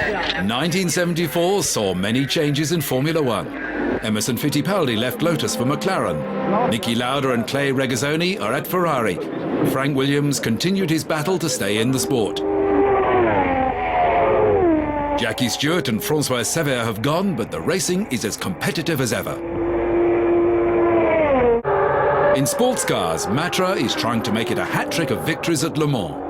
1974 saw many changes in Formula One. Emerson Fittipaldi left Lotus for McLaren. Niki Lauda and Clay Regazzoni are at Ferrari. Frank Williams continued his battle to stay in the sport. Jackie Stewart and Francois Sever have gone, but the racing is as competitive as ever. In sports cars, Matra is trying to make it a hat-trick of victories at Le Mans.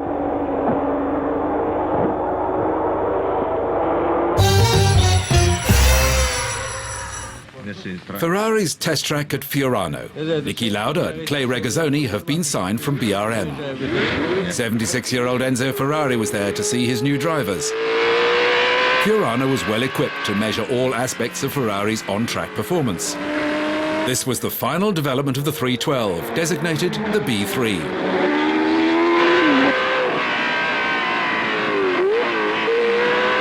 Ferrari's test track at Fiorano. Niki Lauda and Clay Regazzoni have been signed from BRM. 76-year-old Enzo Ferrari was there to see his new drivers. Fiorano was well equipped to measure all aspects of Ferrari's on-track performance. This was the final development of the 312, designated the B3.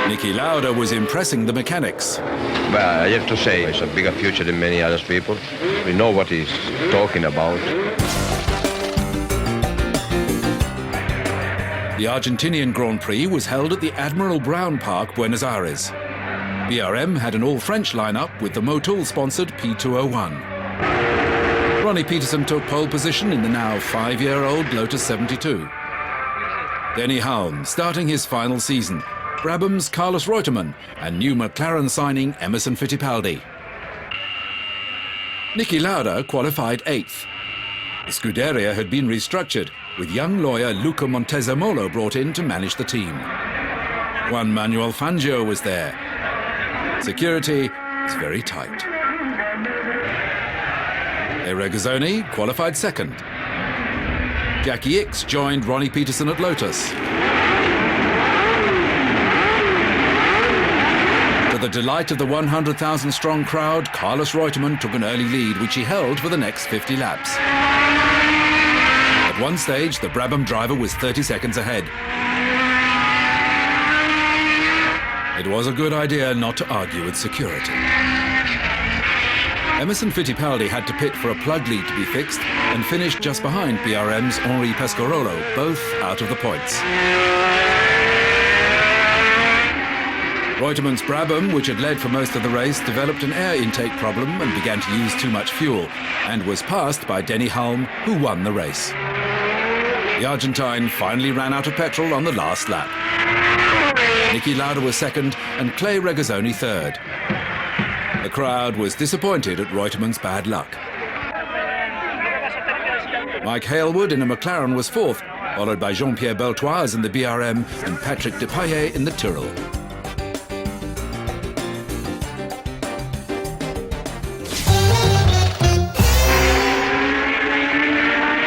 Niki Lauda was impressing the mechanics. Well, I have to say, it's a bigger future than many other people. We know what he's talking about. The Argentinian Grand Prix was held at the Admiral Brown Park, Buenos Aires. BRM had an all-French lineup with the Motul-sponsored P201. Ronnie Peterson took pole position in the now 5-year-old Lotus 72. Denny Hulme starting his final season. Brabham's Carlos Reutemann and new McLaren signing Emerson Fittipaldi. Niki Lauda qualified 8th. The Scuderia had been restructured, with young lawyer Luca Montezemolo brought in to manage the team. Juan Manuel Fangio was there. Security is very tight. Regazzoni qualified 2nd. Jackie Ickx joined Ronnie Peterson at Lotus. To the delight of the 100,000-strong crowd, Carlos Reutemann took an early lead, which he held for the next 50 laps. At one stage, the Brabham driver was 30 seconds ahead. It was a good idea not to argue with security. Emerson Fittipaldi had to pit for a plug lead to be fixed and finished just behind BRM's Henri Pescarolo, both out of the points. Reutemann's Brabham, which had led for most of the race, developed an air intake problem and began to use too much fuel, and was passed by Denny Hulme, who won the race. The Argentine finally ran out of petrol on the last lap. Niki Lauda was 2nd and Clay Regazzoni 3rd. The crowd was disappointed at Reutemann's bad luck. Mike Hailwood in a McLaren was 4th, followed by Jean-Pierre Beltoise in the BRM and Patrick Depailler in the Tyrrell.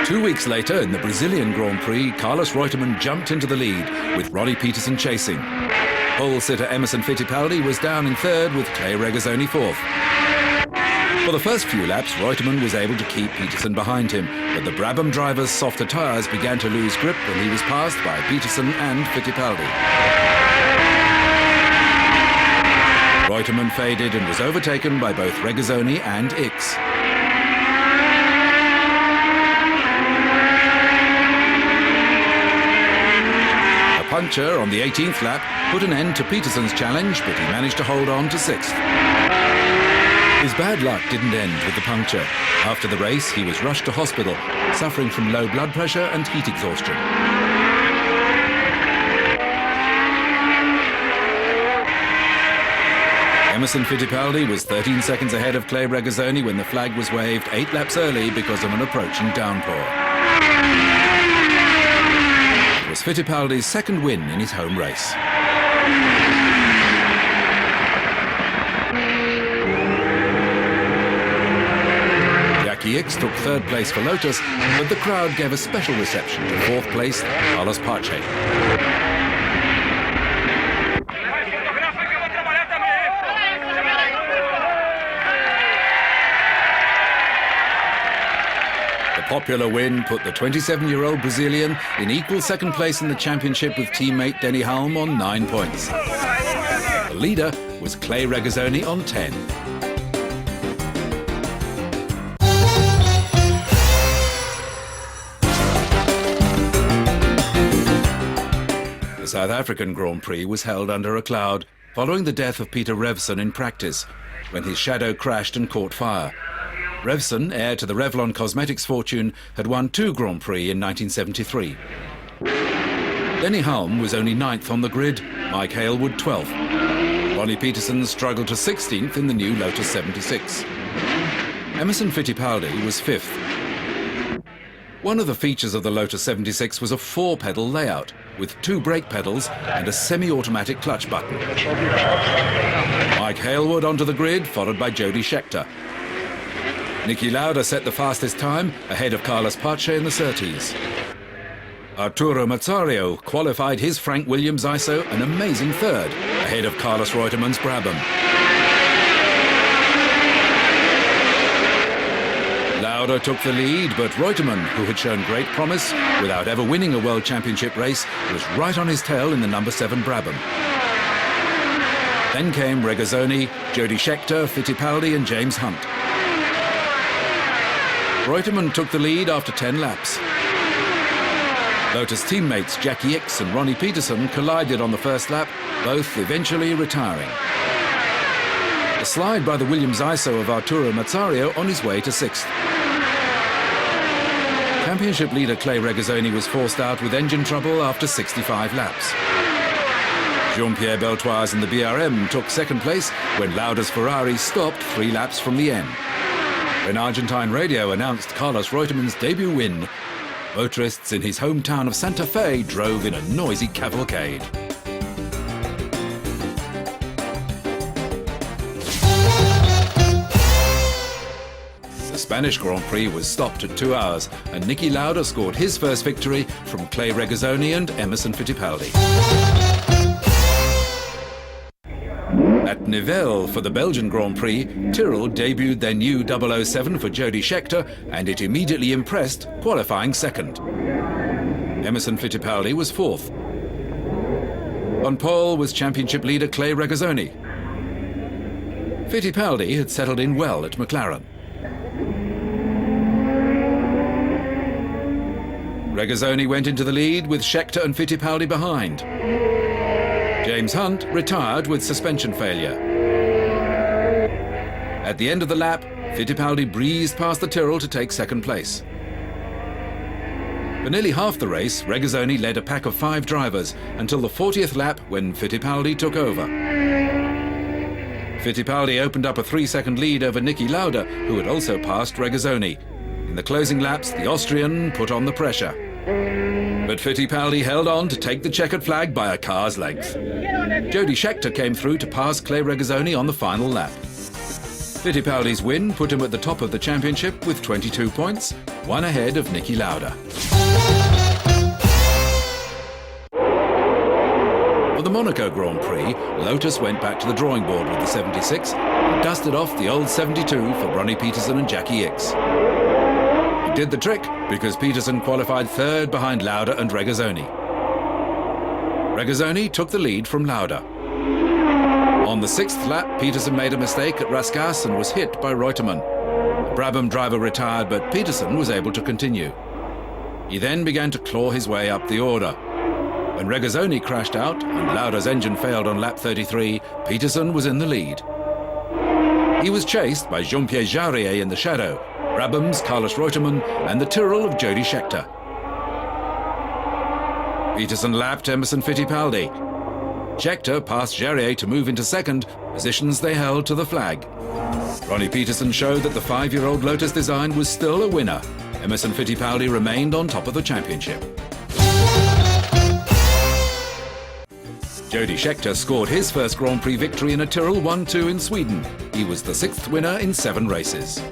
Two weeks later, in the Brazilian Grand Prix, Carlos Reutemann jumped into the lead, with Ronnie Peterson chasing. Pole sitter Emerson Fittipaldi was down in 3rd, with Clay Regazzoni 4th. For the first few laps, Reutemann was able to keep Peterson behind him, but the Brabham driver's softer tyres began to lose grip when he was passed by Peterson and Fittipaldi. Reutemann faded and was overtaken by both Regazzoni and Ickx. Puncture on the 18th lap put an end to Peterson's challenge, but he managed to hold on to 6th. His bad luck didn't end with the puncture. After the race, he was rushed to hospital, suffering from low blood pressure and heat exhaustion. Emerson Fittipaldi was 13 seconds ahead of Clay Regazzoni when the flag was waved 8 laps early because of an approaching downpour. Was Fittipaldi's 2nd win in his home race. Jackie Ickx took 3rd place for Lotus, but the crowd gave a special reception to 4th place Carlos Pache. Popular win put the 27-year-old Brazilian in equal 2nd place in the championship with teammate Denny Hulme on 9 points. The leader was Clay Regazzoni on 10. The South African Grand Prix was held under a cloud, following the death of Peter Revson in practice, when his Shadow crashed and caught fire. Revson, heir to the Revlon Cosmetics fortune, had won 2 Grand Prix in 1973. Denny Hulme was only 9th on the grid, Mike Hailwood 12th. Ronnie Peterson struggled to 16th in the new Lotus 76. Emerson Fittipaldi was 5th. One of the features of the Lotus 76 was a 4-pedal layout, with 2 brake pedals and a semi-automatic clutch button. Mike Hailwood onto the grid, followed by Jody Scheckter. Niki Lauda set the fastest time, ahead of Carlos Pace in the Surtees. Arturo Mazzario qualified his Frank Williams ISO an amazing 3rd, ahead of Carlos Reutemann's Brabham. Lauda took the lead, but Reutemann, who had shown great promise without ever winning a World Championship race, was right on his tail in the number 7 Brabham. Then came Regazzoni, Jody Scheckter, Fittipaldi and James Hunt. Reutemann took the lead after 10 laps. Lotus teammates Jackie Ickx and Ronnie Peterson collided on the first lap, both eventually retiring. A slide by the Williams ISO of Arturo Mazzario on his way to 6th. Championship leader Clay Regazzoni was forced out with engine trouble after 65 laps. Jean-Pierre Beltoise and the BRM took 2nd place when Lauda's Ferrari stopped 3 laps from the end. When Argentine radio announced Carlos Reutemann's debut win, motorists in his hometown of Santa Fe drove in a noisy cavalcade. The Spanish Grand Prix was stopped at 2 hours, and Niki Lauda scored his first victory from Clay Regazzoni and Emerson Fittipaldi. At Nivelles for the Belgian Grand Prix, Tyrrell debuted their new 007 for Jody Scheckter, and it immediately impressed, qualifying 2nd. Emerson Fittipaldi was 4th. On pole was championship leader Clay Regazzoni. Fittipaldi had settled in well at McLaren. Regazzoni went into the lead with Scheckter and Fittipaldi behind. James Hunt retired with suspension failure. At the end of the lap, Fittipaldi breezed past the Tyrrell to take 2nd place. For nearly half the race, Regazzoni led a pack of 5 drivers until the 40th lap when Fittipaldi took over. Fittipaldi opened up a 3-second lead over Niki Lauda, who had also passed Regazzoni. In the closing laps, the Austrian put on the pressure. But Fittipaldi held on to take the checkered flag by a car's length. Jody Scheckter came through to pass Clay Regazzoni on the final lap. Fittipaldi's win put him at the top of the championship with 22 points, 1 ahead of Niki Lauda. For the Monaco Grand Prix, Lotus went back to the drawing board with the 76 and dusted off the old 72 for Ronnie Peterson and Jackie Ickx. It did the trick because Peterson qualified 3rd behind Lauda and Regazzoni. Regazzoni took the lead from Lauda. On the 6th lap, Peterson made a mistake at Rascasse and was hit by Reutemann. The Brabham driver retired, but Peterson was able to continue. He then began to claw his way up the order. When Regazzoni crashed out and Lauda's engine failed on lap 33, Peterson was in the lead. He was chased by Jean-Pierre Jarier in the Shadow, Brabham's Carlos Reutemann and the Tyrrell of Jody Scheckter. Peterson lapped Emerson Fittipaldi. Scheckter passed Jarier to move into 2nd, positions they held to the flag. Ronnie Peterson showed that the 5-year-old Lotus design was still a winner. Emerson Fittipaldi remained on top of the championship. Jody Scheckter scored his first Grand Prix victory in a Tyrrell 1-2 in Sweden. He was the 6th winner in 7 races.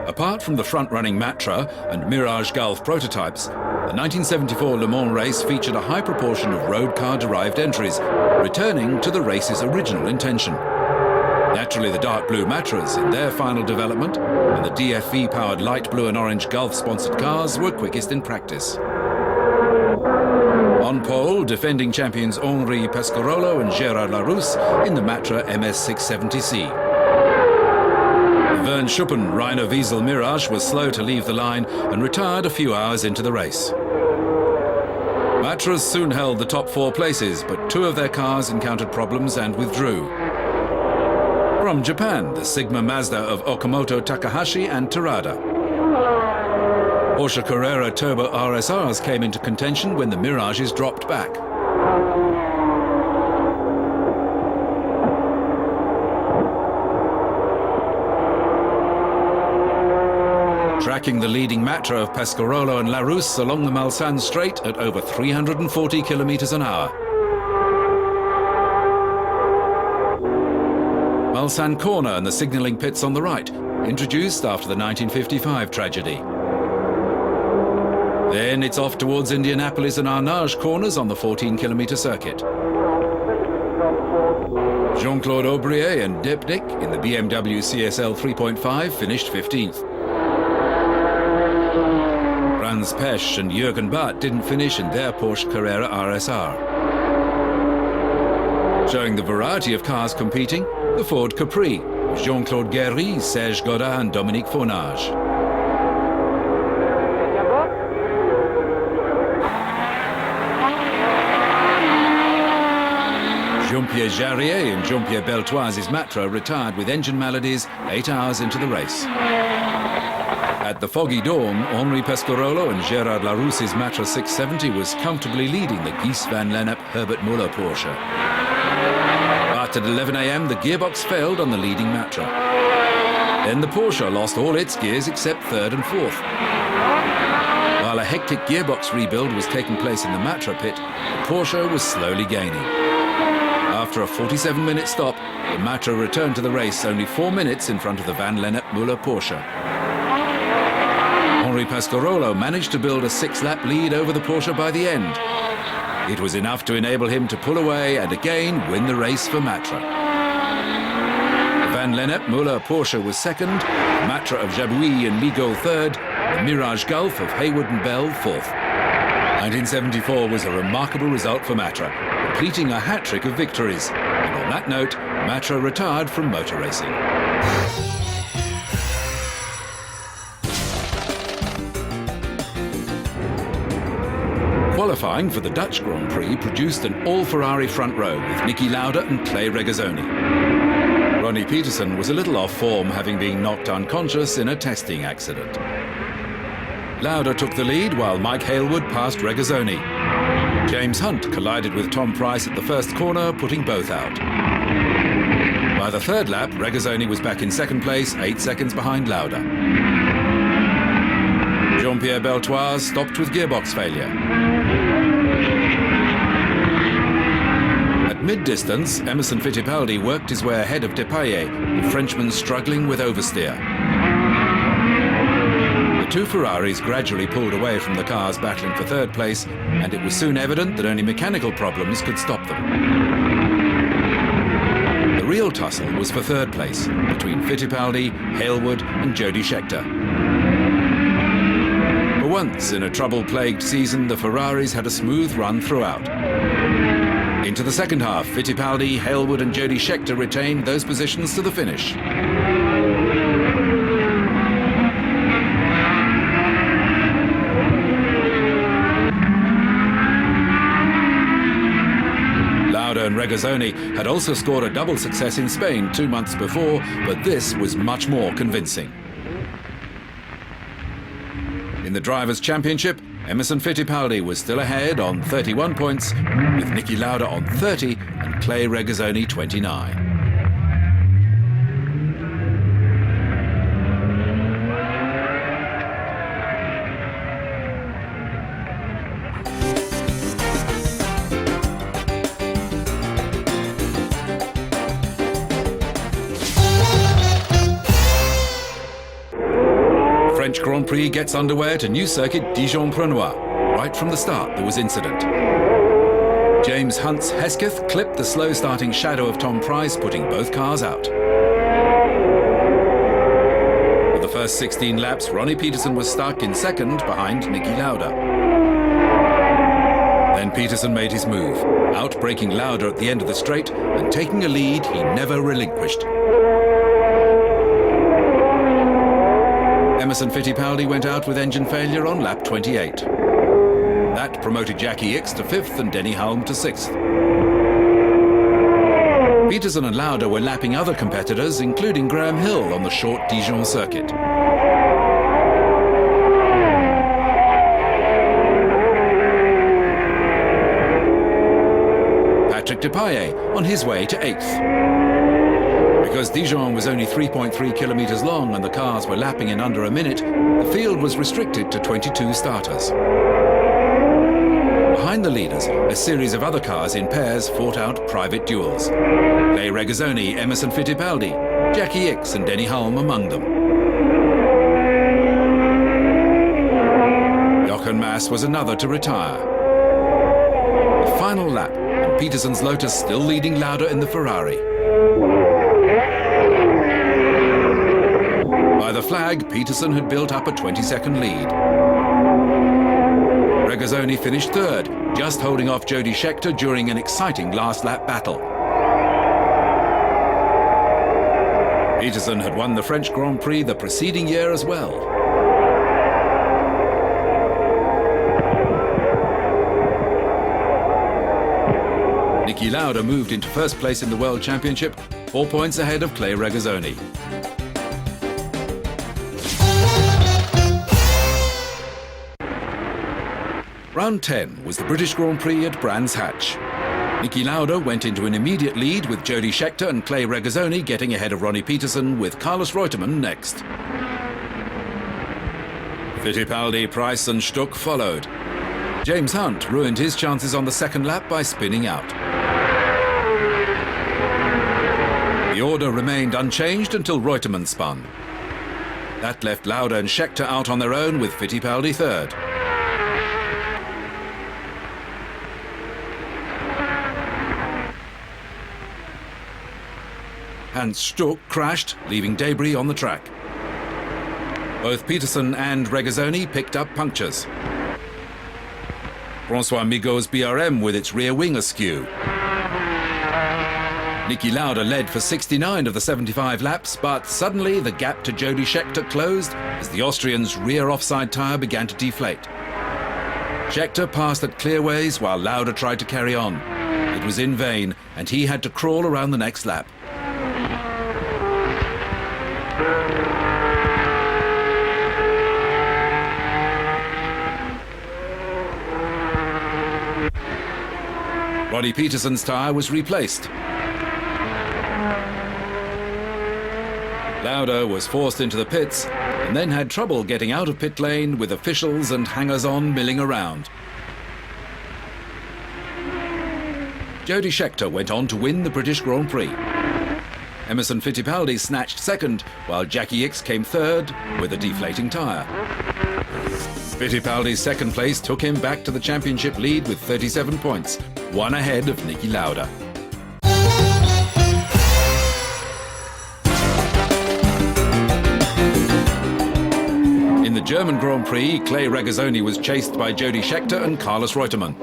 Apart from the front-running Matra and Mirage Gulf prototypes, the 1974 Le Mans race featured a high proportion of road car-derived entries, returning to the race's original intention. Naturally, the dark blue Matras in their final development and the DFV-powered light blue and orange Gulf-sponsored cars were quickest in practice. On pole, defending champions Henri Pescarolo and Gérard Larousse in the Matra MS670C. The Vern Schuppen Reiner Wiesel Mirage was slow to leave the line and retired a few hours into the race. Matras soon held the top 4 places, but 2 of their cars encountered problems and withdrew. From Japan, the Sigma Mazda of Okamoto Takahashi and Terada. Porsche Carrera Turbo RSRs came into contention when the Mirages dropped back. Tracking the leading Matra of Pescarolo and Larousse along the Mulsanne Straight at over 340 kilometers an hour. Mulsanne Corner and the signalling pits on the right, introduced after the 1955 tragedy. Then it's off towards Indianapolis and Arnage corners on the 14-kilometer circuit. Jean-Claude Aubrier and Depnik in the BMW CSL 3.5 finished 15th. Franz Pesch and Jürgen Barth didn't finish in their Porsche Carrera RSR. Showing the variety of cars competing, the Ford Capri, with Jean-Claude Guéry, Serge Godin and Dominique Faunage. Jean-Pierre Jarier and Jean-Pierre Beltoise's Matra retired with engine maladies 8 hours into the race. At the foggy dawn, Henri Pescarolo and Gérard Larousse's Matra 670 was comfortably leading the Guys van Lennep Herbert Muller Porsche. But at 11 a.m. the gearbox failed on the leading Matra. Then the Porsche lost all its gears except third and fourth. While a hectic gearbox rebuild was taking place in the Matra pit, the Porsche was slowly gaining. After a 47-minute stop, the Matra returned to the race only 4 minutes in front of the Van Lennep Muller Porsche. Henri Pescarolo managed to build a 6-lap lead over the Porsche by the end. It was enough to enable him to pull away and again win the race for Matra. The Van Lennep Muller Porsche was second, the Matra of Jabouille and Migaud third, the Mirage Gulf of Haywood and Bell fourth. 1974 was a remarkable result for Matra, completing a hat-trick of victories. And on that note, Matra retired from motor racing. Qualifying for the Dutch Grand Prix produced an all-Ferrari front row with Niki Lauda and Clay Regazzoni. Ronnie Peterson was a little off form, having been knocked unconscious in a testing accident. Lauda took the lead while Mike Hailwood passed Regazzoni. James Hunt collided with Tom Price at the first corner, putting both out. By the third lap, Regazzoni was back in second place, 8 seconds behind Lauda. Jean-Pierre Beltoise stopped with gearbox failure. At mid-distance, Emerson Fittipaldi worked his way ahead of Depailler, the Frenchman struggling with oversteer. The 2 Ferraris gradually pulled away from the cars battling for third place, and it was soon evident that only mechanical problems could stop them. The real tussle was for third place, between Fittipaldi, Hailwood and Jody Scheckter. For once in a trouble-plagued season, the Ferraris had a smooth run throughout. Into the second half, Fittipaldi, Hailwood and Jody Scheckter retained those positions to the finish. Lauda and Regazzoni had also scored a double success in Spain 2 months before, but this was much more convincing. In the Drivers' Championship, Emerson Fittipaldi was still ahead on 31 points, with Niki Lauda on 30 and Clay Regazzoni 29. French Grand Prix gets underway at a new circuit, Dijon-Prenois. Right from the start, there was incident. James Hunt's Hesketh clipped the slow-starting Shadow of Tom Price, putting both cars out. For the first 16 laps, Ronnie Peterson was stuck in second behind Niki Lauda. Then Peterson made his move, outbraking Lauda at the end of the straight and taking a lead he never relinquished. Emerson Fittipaldi went out with engine failure on lap 28. That promoted Jackie Ickx to 5th and Denny Hulme to 6th. Peterson and Lauda were lapping other competitors, including Graham Hill on the short Dijon circuit. Patrick Depailler on his way to 8th. Because Dijon was only 3.3 kilometers long and the cars were lapping in under a minute, the field was restricted to 22 starters. Behind the leaders, a series of other cars in pairs fought out private duels. Clay Regazzoni, Emerson Fittipaldi, Jackie Ickx and Denny Hulme among them. Jochen Mass was another to retire. The final lap, and Peterson's Lotus still leading Lauda in the Ferrari. By the flag, Peterson had built up a 20-second lead. Regazzoni finished 3rd, just holding off Jody Scheckter during an exciting last lap battle. Peterson had won the French Grand Prix the preceding year as well. Niki Lauda moved into 1st place in the World Championship, 4 points ahead of Clay Regazzoni. Round 10 was the British Grand Prix at Brands Hatch. Niki Lauda went into an immediate lead with Jody Scheckter and Clay Regazzoni getting ahead of Ronnie Peterson with Carlos Reutemann next. Fittipaldi, Price and Stuck followed. James Hunt ruined his chances on the 2nd lap by spinning out. The order remained unchanged until Reutemann spun. That left Lauda and Scheckter out on their own with Fittipaldi 3rd. And Stuck crashed, leaving debris on the track. Both Peterson and Regazzoni picked up punctures. François Migot's BRM with its rear wing askew. Niki Lauda led for 69 of the 75 laps, but suddenly the gap to Jody Scheckter closed as the Austrian's rear offside tyre began to deflate. Scheckter passed at clearways while Lauda tried to carry on. It was in vain, and he had to crawl around the next lap. Ronnie Peterson's tyre was replaced. Lauda was forced into the pits and then had trouble getting out of pit lane with officials and hangers-on milling around. Jody Scheckter went on to win the British Grand Prix. Emerson Fittipaldi snatched 2nd, while Jackie Ickx came 3rd with a deflating tyre. Fittipaldi's 2nd place took him back to the championship lead with 37 points, 1 ahead of Niki Lauda. In the German Grand Prix, Clay Regazzoni was chased by Jody Scheckter and Carlos Reutemann.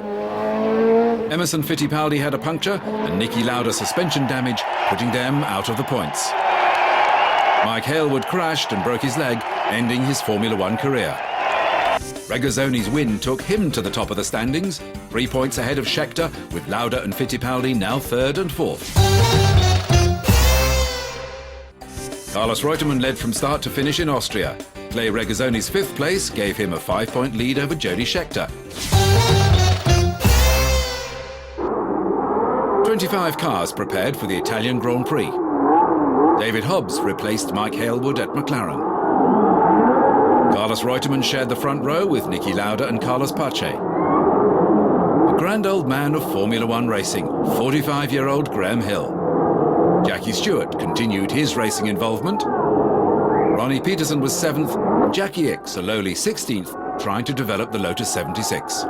Emerson Fittipaldi had a puncture and Niki Lauda suspension damage, putting them out of the points. Mike Hailwood crashed and broke his leg, ending his Formula One career. Regazzoni's win took him to the top of the standings, 3 points ahead of Scheckter, with Lauda and Fittipaldi now 3rd and 4th. Carlos Reutemann led from start to finish in Austria. Clay Regazzoni's 5th place gave him a 5-point lead over Jody Scheckter. 25 cars prepared for the Italian Grand Prix. David Hobbs replaced Mike Hailwood at McLaren. Carlos Reutemann shared the front row with Niki Lauda and Carlos Pace. The grand old man of Formula One racing, 45-year-old Graham Hill. Jackie Stewart continued his racing involvement. Ronnie Peterson was 7th, and Jackie Ickx, a lowly 16th, trying to develop the Lotus 76.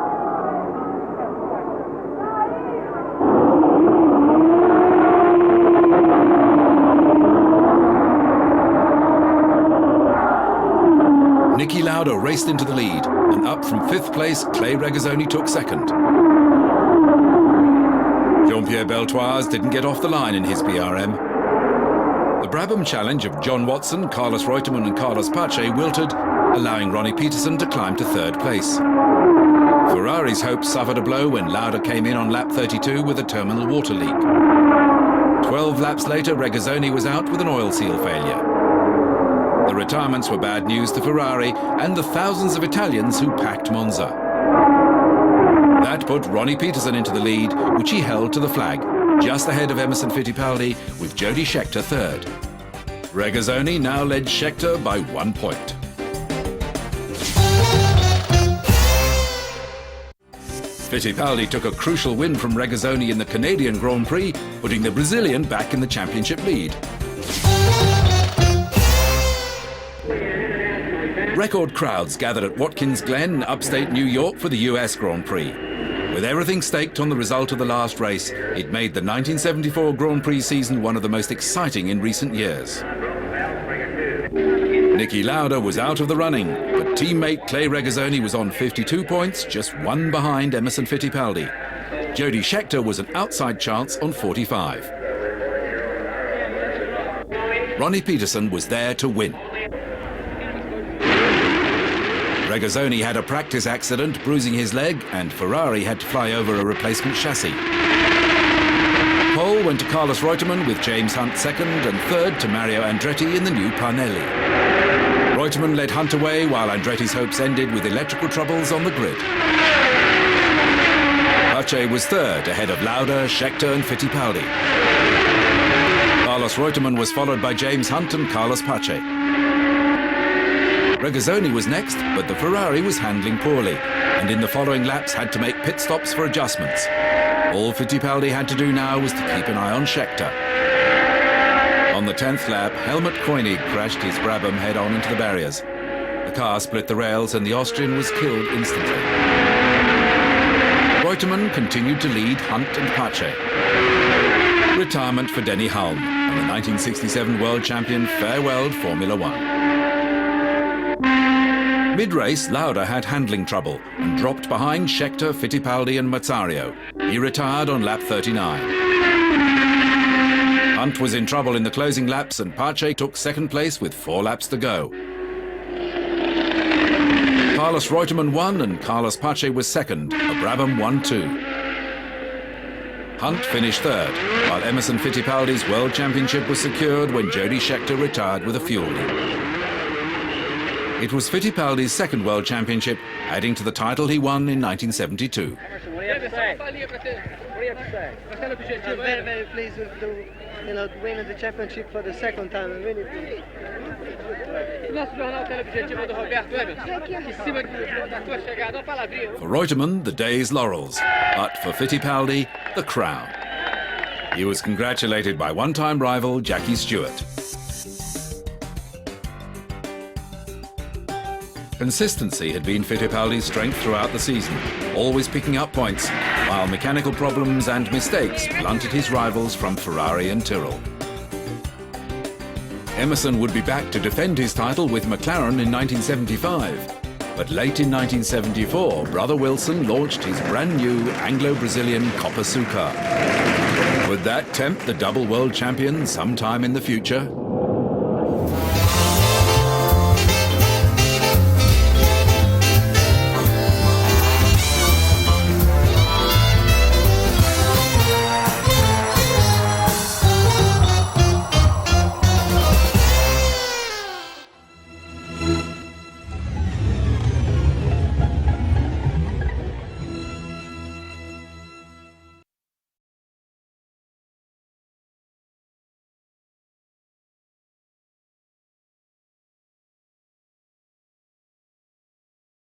Niki Lauda raced into the lead, and up from 5th place, Clay Regazzoni took 2nd. Jean-Pierre Beltoise didn't get off the line in his BRM. The Brabham challenge of John Watson, Carlos Reutemann and Carlos Pace wilted, allowing Ronnie Peterson to climb to 3rd place. Ferrari's hopes suffered a blow when Lauda came in on lap 32 with a terminal water leak. 12 laps later, Regazzoni was out with an oil seal failure. The retirements were bad news to Ferrari and the thousands of Italians who packed Monza. That put Ronnie Peterson into the lead, which he held to the flag, just ahead of Emerson Fittipaldi, with Jody Scheckter third. Regazzoni now led Scheckter by 1 point. Fittipaldi took a crucial win from Regazzoni in the Canadian Grand Prix, putting the Brazilian back in the championship lead. Record crowds gathered at Watkins Glen, upstate New York, for the US Grand Prix. With everything staked on the result of the last race, it made the 1974 Grand Prix season one of the most exciting in recent years. Niki Lauda was out of the running, but teammate Clay Regazzoni was on 52 points, just one behind Emerson Fittipaldi. Jody Scheckter was an outside chance on 45. Ronnie Peterson was there to win. Regazzoni had a practice accident, bruising his leg, and Ferrari had to fly over a replacement chassis. Pole went to Carlos Reutemann, with James Hunt second, and third to Mario Andretti in the new Parnelli. Reutemann led Hunt away, while Andretti's hopes ended with electrical troubles on the grid. Pace was third, ahead of Lauda, Scheckter and Fittipaldi. Carlos Reutemann was followed by James Hunt and Carlos Pace. Regazzoni was next, but the Ferrari was handling poorly, and in the following laps had to make pit stops for adjustments. All Fittipaldi had to do now was to keep an eye on Scheckter. On the 10th lap, Helmut Koenig crashed his Brabham head-on into the barriers. The car split the rails and the Austrian was killed instantly. Reutemann continued to lead Hunt and Pace. Retirement for Denny Hulme, and the 1967 world champion farewelled Formula One. Mid-race, Lauda had handling trouble and dropped behind Scheckter, Fittipaldi and Mazzario. He retired on lap 39. Hunt was in trouble in the closing laps and Pace took second place with 4 laps to go. Carlos Reutemann won and Carlos Pace was second. A Brabham won too. Hunt finished third, while Emerson Fittipaldi's world championship was secured when Jody Scheckter retired with a fuel leak. It was Fittipaldi's second world championship, adding to the title he won in 1972. I'm very, very pleased with winning the championship for the second time. I'm really pleased. For Reutemann, the day's laurels, but for Fittipaldi, the crown. He was congratulated by one-time rival Jackie Stewart. Consistency had been Fittipaldi's strength throughout the season, always picking up points, while mechanical problems and mistakes blunted his rivals from Ferrari and Tyrrell. Emerson would be back to defend his title with McLaren in 1975, but late in 1974, brother Wilson launched his brand new Anglo-Brazilian Copa Açúcar. Would that tempt the double world champion sometime in the future?